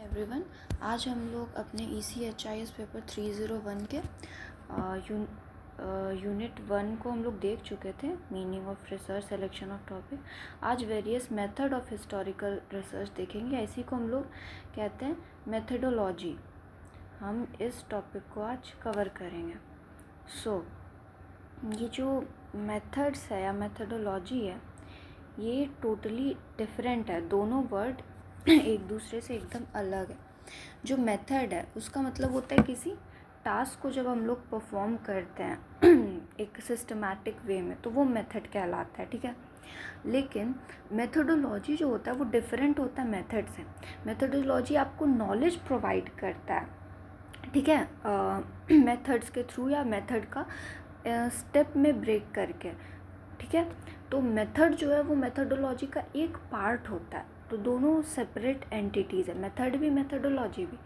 Everyone, आज हम लोग अपने ECHIS पेपर 301 के यूनिट 1 को हम लोग देख चुके थे, meaning of research, selection of topic. आज various method of historical research देखेंगे। इसी को हम लोग कहते हैं मेथडोलॉजी। हम इस टॉपिक को आज कवर करेंगे। ये जो मेथड्स है या मेथडोलॉजी है, ये टोटली डिफरेंट है। दोनों वर्ड एक दूसरे से एकदम अलग है। जो मेथड है उसका मतलब होता है किसी टास्क को जब हम लोग परफॉर्म करते हैं एक सिस्टमैटिक वे में, तो वो मेथड कहलाता है, ठीक है। लेकिन मेथडोलॉजी जो होता है वो डिफरेंट होता है मेथड से। मेथडोलॉजी आपको नॉलेज प्रोवाइड करता है, ठीक है, मेथड्स के थ्रू या मेथड का स्टेप में ब्रेक करके, ठीक है। तो मेथड जो है वो मेथडोलॉजी का एक पार्ट होता है। तो दोनों सेपरेट एंटिटीज़ है, मेथड भी मेथडोलॉजी भी।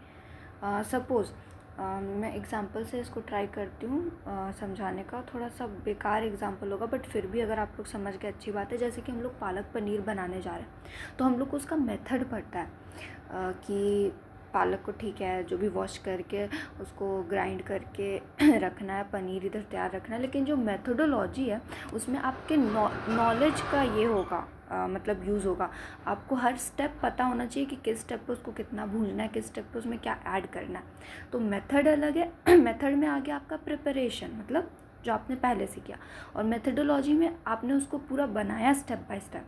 सपोज़ मैं एग्जांपल से इसको ट्राई करती हूँ समझाने का। थोड़ा सा बेकार एग्जांपल होगा, बट फिर भी अगर आप लोग समझ गए अच्छी बात है। जैसे कि हम लोग पालक पनीर बनाने जा रहे हैं, तो हम लोग को उसका मेथड पड़ता है कि पालक को, ठीक है, जो भी वॉश करके उसको ग्राइंड करके रखना है, पनीर इधर तैयार रखना है। लेकिन जो मेथडोलॉजी है उसमें आपके नॉलेज का ये होगा, मतलब यूज़ होगा। आपको हर स्टेप पता होना चाहिए कि किस स्टेप पे उसको कितना भूनना है, किस स्टेप पे उसमें क्या ऐड करना है। तो मेथड अलग है। मेथड में आ गया आपका प्रिपरेशन, मतलब जो आपने पहले से किया, और मेथडोलॉजी में आपने उसको पूरा बनाया स्टेप बाय स्टेप।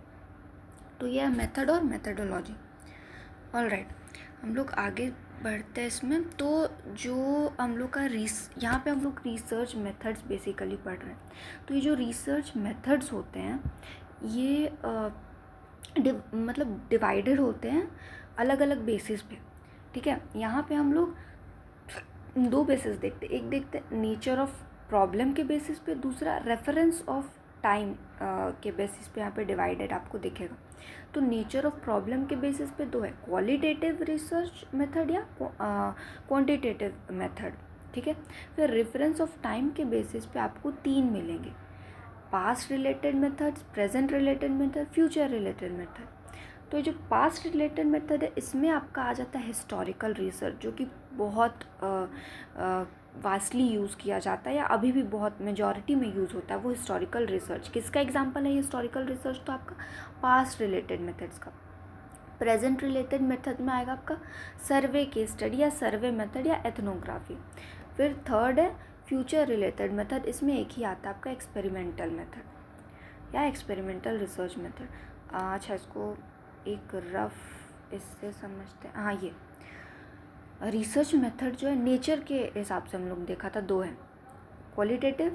तो ये है मेथड और मेथडोलॉजी। ऑलराइट, हम लोग आगे बढ़ते हैं इसमें। तो जो हम लोग का यहाँ पे हम लोग रिसर्च मेथड्स बेसिकली पढ़ रहे हैं। तो ये जो रिसर्च मेथड्स होते हैं ये मतलब डिवाइडेड होते हैं अलग अलग बेसिस पे, ठीक है। यहाँ पे हम लोग दो बेसिस देखते हैं। एक देखते हैं नेचर ऑफ प्रॉब्लम के बेसिस पे, दूसरा रेफरेंस ऑफ टाइम के बेसिस पे यहाँ पे डिवाइडेड आपको दिखेगा। तो नेचर ऑफ प्रॉब्लम के बेसिस पे दो है, क्वालिटेटिव रिसर्च मेथड या क्वांटिटेटिव मेथड, ठीक है। फिर रेफरेंस ऑफ टाइम के बेसिस पे आपको तीन मिलेंगे, past related methods, present related method, future related method. तो जो पास्ट रिलेटेड मेथड है इसमें आपका आ जाता है हिस्टोरिकल रिसर्च, जो कि बहुत वास्टली यूज़ किया जाता है या अभी भी बहुत मेजॉरिटी में यूज़ होता है वो हिस्टोरिकल रिसर्च। किसका एग्जांपल है हिस्टोरिकल रिसर्च? तो आपका पास्ट रिलेटेड मेथड्स का। प्रेजेंट रिलेटेड मेथड में आएगा आपका सर्वे केस स्टडी या सर्वे मेथड या एथनोग्राफी। फिर थर्ड है फ्यूचर रिलेटेड मेथड। इसमें एक ही आता है आपका एक्सपेरिमेंटल मेथड या एक्सपेरिमेंटल रिसर्च मेथड। अच्छा, इसको एक रफ इससे समझते हैं। हाँ, ये रिसर्च मेथड जो है नेचर के हिसाब से हम लोग देखा था, दो है, क्वालिटेटिव,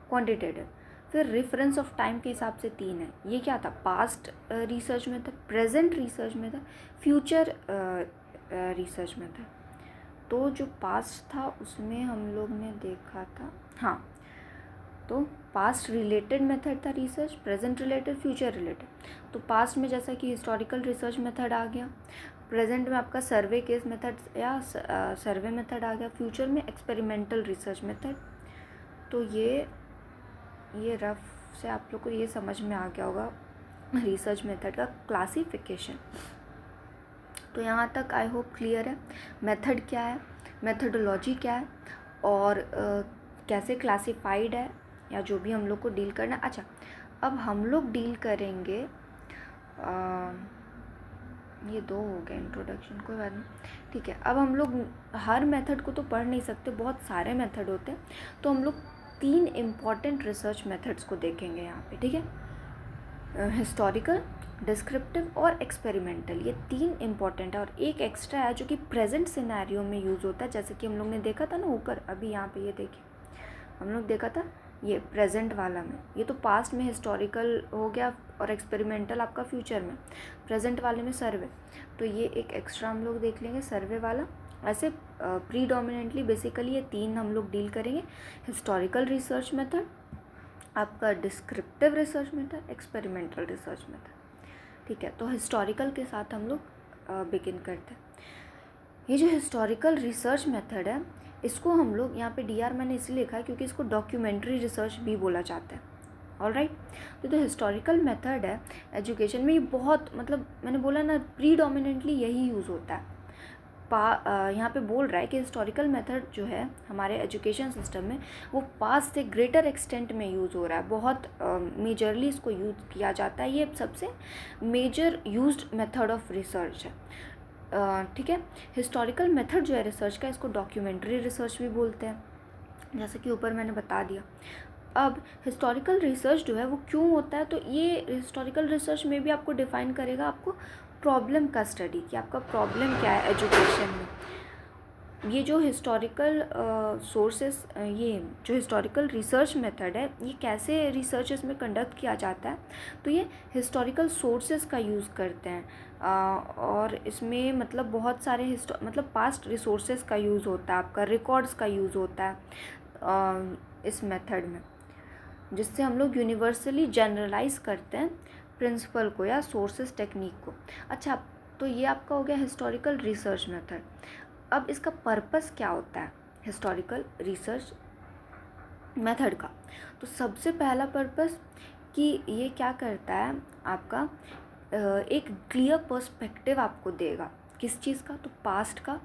क्वांटिटेटिव। फिर रेफरेंस ऑफ टाइम के हिसाब से तीन है। ये क्या था? Past research method, present research method, future research method. तो जो पास्ट था उसमें हम लोग ने देखा था, हाँ, तो पास्ट रिलेटेड मेथड था research, present related, future related. तो पास्ट में जैसा कि हिस्टोरिकल रिसर्च मेथड आ गया, प्रेजेंट में आपका सर्वे केस मेथड या सर्वे मेथड आ गया, फ्यूचर में एक्सपेरिमेंटल रिसर्च मेथड। तो ये रफ से आप लोग को ये समझ में आ गया होगा रिसर्च मेथड का क्लासिफिकेशन। तो यहाँ तक आई होप क्लियर है। मेथड क्या है, मेथडोलॉजी क्या है, और कैसे क्लासिफाइड है, या जो भी हम लोग को डील करना है। अच्छा, अब हम लोग डील करेंगे, ये दो हो गए इंट्रोडक्शन, कोई बात नहीं, ठीक है। अब हम लोग हर मेथड को तो पढ़ नहीं सकते, बहुत सारे मेथड होते हैं। तो हम लोग तीन इम्पॉर्टेंट रिसर्च मेथड्स को देखेंगे यहाँ पे, ठीक है। हिस्टोरिकल, डिस्क्रिप्टिव और एक्सपेरिमेंटल, ये तीन इम्पॉर्टेंट है। और एक एक्स्ट्रा है जो कि प्रेजेंट सिनेरियो में यूज़ होता है, जैसे कि हम लोग ने देखा था ना ऊपर, अभी यहाँ पे ये देखिए हम लोग देखा था ये प्रेजेंट वाला में। ये तो पास्ट में हिस्टोरिकल हो गया और एक्सपेरिमेंटल आपका फ्यूचर में, प्रेजेंट वाले में सर्वे। तो ये एक एक्स्ट्रा हम लोग देख लेंगे, सर्वे वाला। ऐसे प्रीडोमिनेंटली बेसिकली ये तीन हम लोग डील करेंगे, हिस्टोरिकल रिसर्च मेथड, आपका descriptive research method, experimental research method, ठीक है। तो हिस्टोरिकल के साथ हम लोग बिगिन करते हैं। ये जो हिस्टोरिकल रिसर्च मेथड है इसको हम लोग यहाँ पे DR मैंने इसलिए लिखा है क्योंकि इसको डॉक्यूमेंट्री रिसर्च भी बोला जाता है। ऑलराइट, तो जो हिस्टोरिकल मेथड है एजुकेशन में, ये बहुत, मतलब मैंने बोला ना, प्रीडोमिनेंटली यही यूज़ होता है। यहाँ पे बोल रहा है कि हिस्टोरिकल मेथड जो है हमारे एजुकेशन सिस्टम में वो पास्ट से ग्रेटर एक्सटेंट में यूज़ हो रहा है, बहुत मेजरली इसको यूज़ किया जाता है, ये सबसे major used method of research है। ठीक है, हिस्टोरिकल मेथड जो है रिसर्च का, इसको डॉक्यूमेंट्री रिसर्च भी बोलते हैं, जैसे कि ऊपर मैंने बता दिया। अब हिस्टोरिकल रिसर्च जो है वो क्यों होता है, तो ये हिस्टोरिकल रिसर्च में भी आपको डिफ़ाइन करेगा आपको प्रॉब्लम का स्टडी, कि आपका प्रॉब्लम क्या है एजुकेशन में। ये जो हिस्टोरिकल सोर्सेस, ये जो हिस्टोरिकल रिसर्च मेथड है, ये कैसे रिसर्च इसमें कंडक्ट किया जाता है, तो ये हिस्टोरिकल सोर्सेस का यूज़ करते हैं। और इसमें मतलब बहुत सारे मतलब पास्ट रिसोर्सेस का यूज़ होता है, आपका रिकॉर्ड्स का यूज़ होता है इस मेथड में, जिससे हम लोग यूनिवर्सली जनरलाइज करते हैं प्रिंसिपल को या सोर्सेस टेक्निक को। अच्छा, तो ये आपका हो गया हिस्टोरिकल रिसर्च मेथड। अब इसका पर्पस क्या होता है हिस्टोरिकल रिसर्च मेथड का, तो सबसे पहला पर्पस कि ये क्या करता है, आपका एक क्लियर पर्सपेक्टिव आपको देगा। किस चीज़ का, तो पास्ट का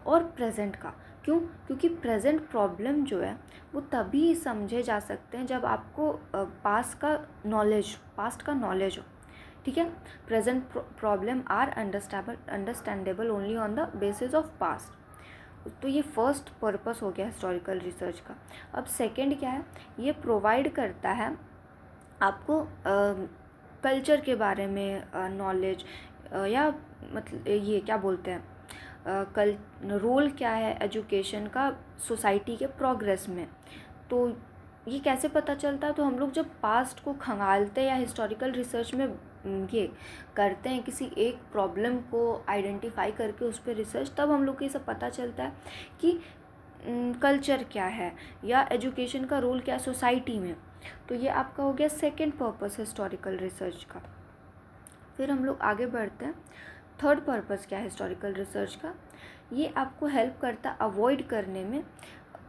और प्रेजेंट का। क्यों, क्योंकि प्रेजेंट प्रॉब्लम जो है वो तभी समझे जा सकते हैं जब आपको पास्ट का नॉलेज हो। ठीक है, present problem are understandable only on the basis of past. तो ये फर्स्ट पर्पस हो गया हिस्टोरिकल रिसर्च का। अब सेकंड क्या है, ये प्रोवाइड करता है आपको कल्चर के बारे में नॉलेज, या मतलब ये क्या बोलते हैं, रोल क्या है एजुकेशन का सोसाइटी के प्रोग्रेस में। तो ये कैसे पता चलता है, तो हम लोग जब पास्ट को खंगालते हैं या हिस्टोरिकल रिसर्च में ये करते हैं, किसी एक प्रॉब्लम को आइडेंटिफाई करके उस पर रिसर्च, तब हम लोग को ये सब पता चलता है कि कल्चर क्या है या एजुकेशन का रोल क्या है सोसाइटी में। तो ये आपका हो गया सेकंड पर्पस हिस्टोरिकल रिसर्च का। फिर हम लोग आगे बढ़ते हैं, थर्ड पर्पस क्या है हिस्टोरिकल रिसर्च का, ये आपको हेल्प करता है अवॉइड करने में,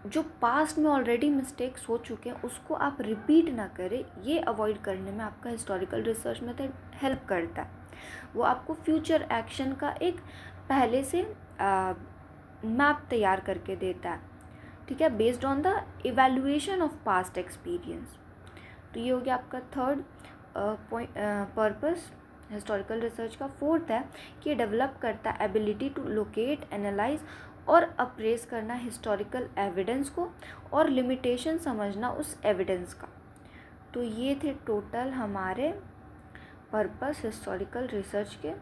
जो पास्ट में ऑलरेडी मिस्टेक्स हो चुके हैं उसको आप रिपीट ना करें, ये अवॉइड करने में आपका हिस्टोरिकल रिसर्च मेथड हेल्प करता है। वो आपको फ्यूचर एक्शन का एक पहले से मैप तैयार करके देता है, ठीक है, based on the evaluation of past experience. तो ये हो गया आपका थर्ड पर्पस हिस्टोरिकल रिसर्च का। फोर्थ है कि ये डेवलप करता है एबिलिटी टू लोकेट, एनालाइज और अप्रेस करना हिस्टोरिकल एविडेंस को, और लिमिटेशन समझना उस एविडेंस का। तो ये थे टोटल हमारे पर्पस हिस्टोरिकल रिसर्च के।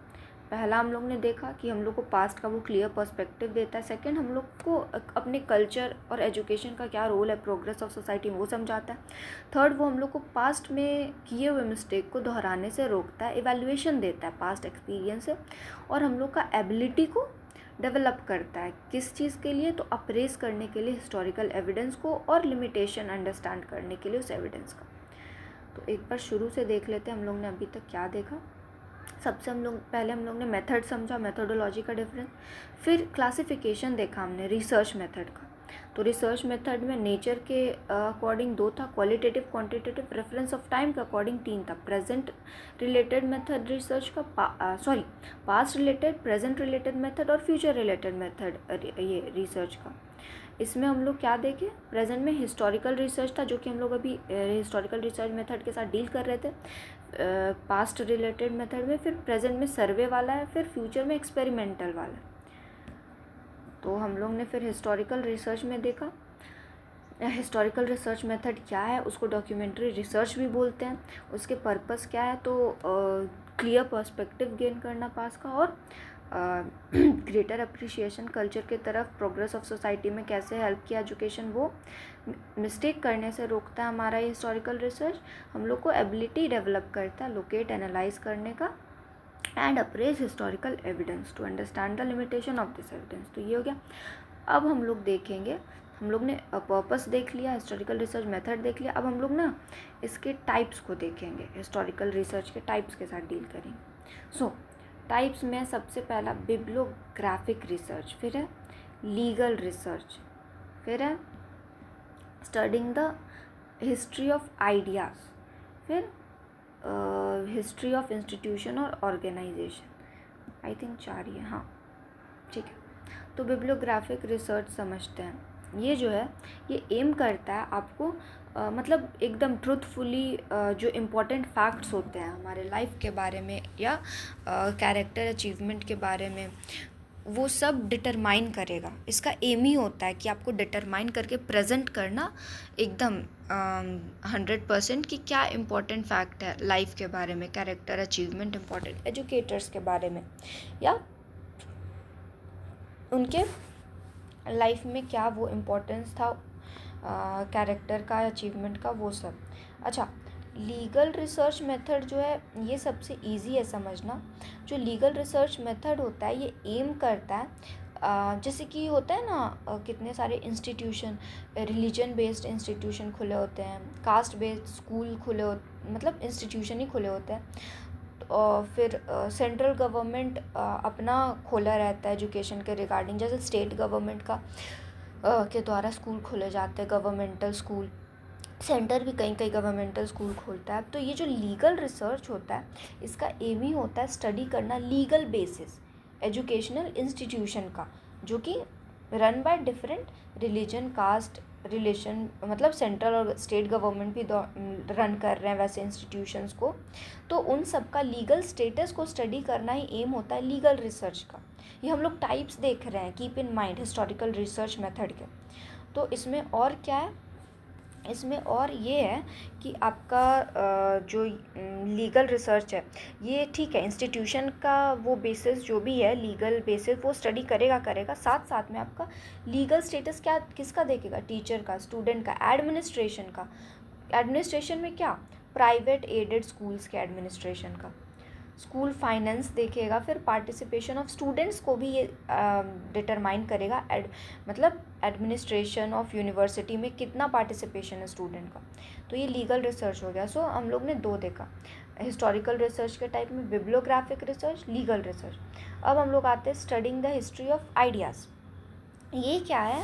पहला हम लोग ने देखा कि हम लोग को पास्ट का वो क्लियर पर्सपेक्टिव देता है। सेकंड, हम लोग को अपने कल्चर और एजुकेशन का क्या रोल है प्रोग्रेस ऑफ सोसाइटी में वो समझाता है। थर्ड, वो हम लोग को पास्ट में किए हुए मिस्टेक को दोहराने से रोकता है, इवैल्यूएशन देता है पास्ट एक्सपीरियंस से, और हम लोग का एबिलिटी को डेवलप करता है किस चीज़ के लिए, तो अप्रेस करने के लिए हिस्टोरिकल एविडेंस को, और लिमिटेशन अंडरस्टैंड करने के लिए उस एविडेंस का। तो एक बार शुरू से देख लेते हैं हम लोग ने अभी तक क्या देखा। सबसे पहले हम लोग ने मेथड समझा, मेथोडोलॉजी का डिफरेंस। फिर क्लासिफिकेशन देखा हमने रिसर्च मेथड का। तो रिसर्च मेथड में नेचर के अकॉर्डिंग 2 था, qualitative quantitative, reference of time के अकॉर्डिंग 3 था। प्रेजेंट रिलेटेड मेथड रिसर्च का, past related, present related method और फ्यूचर रिलेटेड मेथड ये रिसर्च का। इसमें हम लोग क्या देखें, प्रेजेंट में हिस्टोरिकल रिसर्च था, जो कि हम लोग अभी हिस्टोरिकल रिसर्च मेथड के साथ डील कर रहे थे पास्ट रिलेटेड मेथड में। फिर प्रेजेंट में सर्वे वाला है, फिर फ्यूचर में एक्सपेरिमेंटल वाला है। तो हम लोग ने फिर हिस्टोरिकल रिसर्च में देखा हिस्टोरिकल रिसर्च मेथड क्या है, उसको डॉक्यूमेंट्री रिसर्च भी बोलते हैं। उसके पर्पस क्या है, तो क्लियर पर्सपेक्टिव गेन करना पास का, और ग्रेटर अप्रिशिएशन कल्चर के तरफ, प्रोग्रेस ऑफ सोसाइटी में कैसे हेल्प किया एजुकेशन, वो मिस्टेक करने से रोकता है हमारा ये हिस्टोरिकल रिसर्च। हम लोग को एबिलिटी डेवलप करता है लोकेट, एनालाइज करने का, and appraise historical evidence to understand the limitation of this evidence. तो ये हो गया। अब हम लोग देखेंगे, हम लोग ने पर्पस देख लिया, हिस्टोरिकल रिसर्च मेथड देख लिया। अब हम लोग ना इसके टाइप्स को देखेंगे, हिस्टोरिकल रिसर्च के टाइप्स के साथ डील करेंगे। सो टाइप्स में सबसे पहला बिब्लियोग्राफिक रिसर्च, फिर है लीगल रिसर्च, फिर है studying the history of ideas, फिर हिस्ट्री ऑफ इंस्टीट्यूशन और ऑर्गेनाइजेशन। आई थिंक 4 ही है, हाँ ठीक है। तो बिब्लियोग्राफिक रिसर्च समझते हैं। ये जो है ये एम करता है आपको मतलब एकदम ट्रूथफुली जो इम्पोर्टेंट फैक्ट्स होते हैं हमारे लाइफ के बारे में या कैरेक्टर अचीवमेंट के बारे में, वो सब डिटरमाइन करेगा। इसका एम ही होता है कि आपको डिटरमाइन करके प्रेजेंट करना एकदम 100% कि क्या इम्पोर्टेंट फैक्ट है लाइफ के बारे में, कैरेक्टर अचीवमेंट, इम्पोर्टेंट एजुकेटर्स के बारे में, या उनके लाइफ में क्या वो इम्पोर्टेंस था कैरेक्टर का, अचीवमेंट का, वो सब। अच्छा, लीगल रिसर्च मेथड जो है ये सबसे इजी है समझना। जो लीगल रिसर्च मेथड होता है ये एम करता है जैसे कि होता है ना कितने सारे इंस्टीट्यूशन, रिलीजन बेस्ड इंस्टीट्यूशन खुले होते हैं, कास्ट बेस्ड स्कूल खुले मतलब इंस्टीट्यूशन ही खुले होते हैं। और फिर सेंट्रल गवर्नमेंट अपना खोला रहता है एजुकेशन के रिगार्डिंग, जैसे स्टेट गवर्नमेंट का के द्वारा स्कूल खोले जाते हैं, गवर्नमेंटल स्कूल। सेंटर भी कई कई गवर्नमेंटल स्कूल खोलता है। तो ये जो लीगल रिसर्च होता है इसका एम ही होता है स्टडी करना लीगल बेसिस एजुकेशनल इंस्टीट्यूशन का, जो कि run by different religion, caste, relation, मतलब सेंट्रल और स्टेट गवर्नमेंट भी रन कर रहे हैं वैसे इंस्टीट्यूशंस को। तो उन सब का लीगल स्टेटस को स्टडी करना ही एम होता है लीगल रिसर्च का। ये हम लोग टाइप्स देख रहे हैं, keep in mind, historical research method के। तो इसमें और क्या है, इसमें और ये है कि आपका जो लीगल रिसर्च है ये ठीक है इंस्टीट्यूशन का वो बेसिस जो भी है लीगल बेसिस वो स्टडी करेगा, साथ साथ में आपका लीगल स्टेटस क्या किसका देखेगा, टीचर का, स्टूडेंट का, एडमिनिस्ट्रेशन का। एडमिनिस्ट्रेशन में क्या, प्राइवेट एडेड स्कूल्स के एडमिनिस्ट्रेशन का, स्कूल फाइनेंस देखेगा, फिर पार्टिसिपेशन ऑफ स्टूडेंट्स को भी ये डिटरमाइन करेगा। मतलब एडमिनिस्ट्रेशन ऑफ यूनिवर्सिटी में कितना पार्टिसिपेशन है स्टूडेंट का। तो ये लीगल रिसर्च हो गया। सो हम लोग ने दो देखा, हिस्टोरिकल रिसर्च के टाइप में बिब्लियोग्राफिक रिसर्च, लीगल रिसर्च। अब हम लोग आते हैं studying the history of ideas. ये क्या है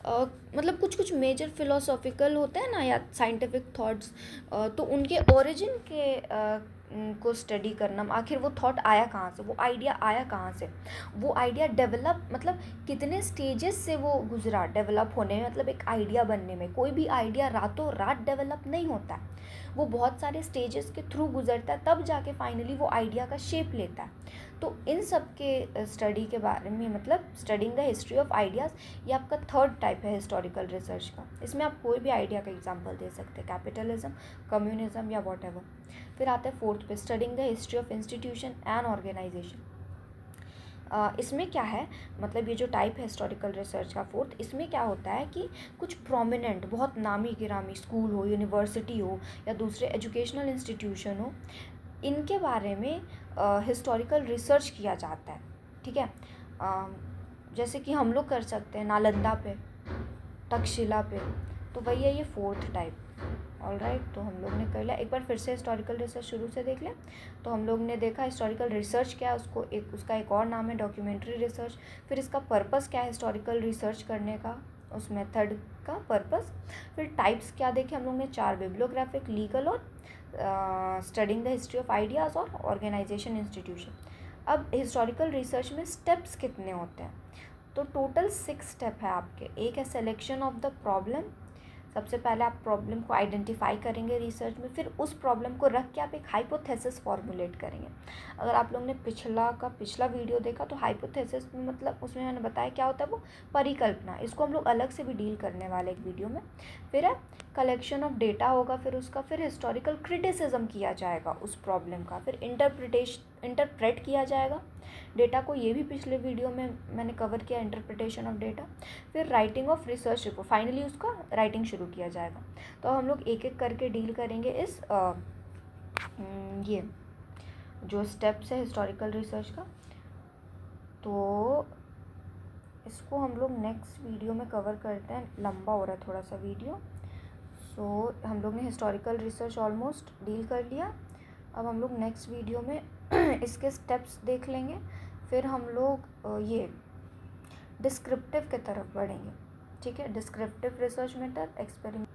मतलब कुछ कुछ मेजर फिलोसॉफिकल होते हैं ना या साइंटिफिक थॉट्स, तो उनके ओरिजिन के को स्टडी करना, आखिर वो थॉट आया कहाँ से, वो आइडिया आया कहाँ से, वो आइडिया डेवलप मतलब कितने स्टेजेस से वो गुजरा डेवलप होने में, मतलब एक आइडिया बनने में। कोई भी आइडिया रातों रात डेवलप नहीं होता है, वो बहुत सारे स्टेजेस के थ्रू गुजरता है, तब जाके फाइनली वो आइडिया का शेप लेता है। तो इन सब के स्टडी के बारे में, मतलब studying the history of ideas, ये आपका थर्ड टाइप है हिस्टोरिकल रिसर्च का। इसमें आप कोई भी आइडिया का एग्जांपल दे सकते हैं, कैपिटलिज्म, कम्युनिज्म या वॉट एवर। फिर आता है फोर्थ पे, studying the history of institution and organization. इसमें क्या है, मतलब ये जो टाइप है हिस्टोरिकल रिसर्च का फोर्थ, इसमें क्या होता है कि कुछ प्रोमिनेंट, बहुत नामी गिरामी स्कूल हो, यूनिवर्सिटी हो या दूसरे एजुकेशनल इंस्टीट्यूशन हो, इनके बारे में हिस्टोरिकल रिसर्च किया जाता है। ठीक है, जैसे कि हम लोग कर सकते हैं नालंदा पे, तक्षशिला पे। तो वही है ये फोर्थ टाइप। ऑलराइट, तो हम लोग ने कर लिया। एक बार फिर से हिस्टोरिकल रिसर्च शुरू से देख लें। तो हम लोग ने देखा हिस्टोरिकल रिसर्च क्या है, उसका एक और नाम है डॉक्यूमेंट्री रिसर्च। फिर इसका पर्पस क्या है हिस्टोरिकल रिसर्च करने का, उस मेथड का पर्पस। फिर टाइप्स क्या देखे हम लोग ने, 4, बिब्लियोग्राफिक, लीगल और studying the history of ideas और ऑर्गेनाइजेशन इंस्टीट्यूशन। अब हिस्टोरिकल रिसर्च में स्टेप्स कितने होते हैं, तो टोटल 6 स्टेप है आपके। एक है सिलेक्शन ऑफ द प्रॉब्लम, सबसे पहले आप प्रॉब्लम को आइडेंटिफाई करेंगे रिसर्च में, फिर उस प्रॉब्लम को रख के आप एक हाइपोथेसिस फॉर्मुलेट करेंगे। अगर आप लोगों ने पिछला वीडियो देखा तो हाइपोथेसिस में मतलब उसमें मैंने बताया क्या होता है, वो परिकल्पना। इसको हम लोग अलग से भी डील करने वाले एक वीडियो में। फिर है कलेक्शन ऑफ डेटा होगा, फिर उसका फिर हिस्टोरिकल क्रिटिसिज्म किया जाएगा उस प्रॉब्लम का, फिर इंटरप्रेट किया जाएगा डेटा को, ये भी पिछले वीडियो में मैंने कवर किया, इंटरप्रिटेशन ऑफ डेटा। फिर writing of research report, finally उसका राइटिंग शुरू किया जाएगा। तो हम लोग एक एक करके डील करेंगे इस ये जो स्टेप्स है हिस्टोरिकल रिसर्च का। तो इसको हम लोग नेक्स्ट वीडियो में कवर करते हैं, लंबा हो रहा है थोड़ा सा वीडियो। सो हम लोग ने हिस्टोरिकल रिसर्च ऑलमोस्ट डील कर लिया। अब हम लोग नेक्स्ट वीडियो में इसके स्टेप्स देख लेंगे, फिर हम लोग ये डिस्क्रिप्टिव की तरफ बढ़ेंगे। ठीक है, डिस्क्रिप्टिव रिसर्च मेथड, एक्सपेरिमेंट।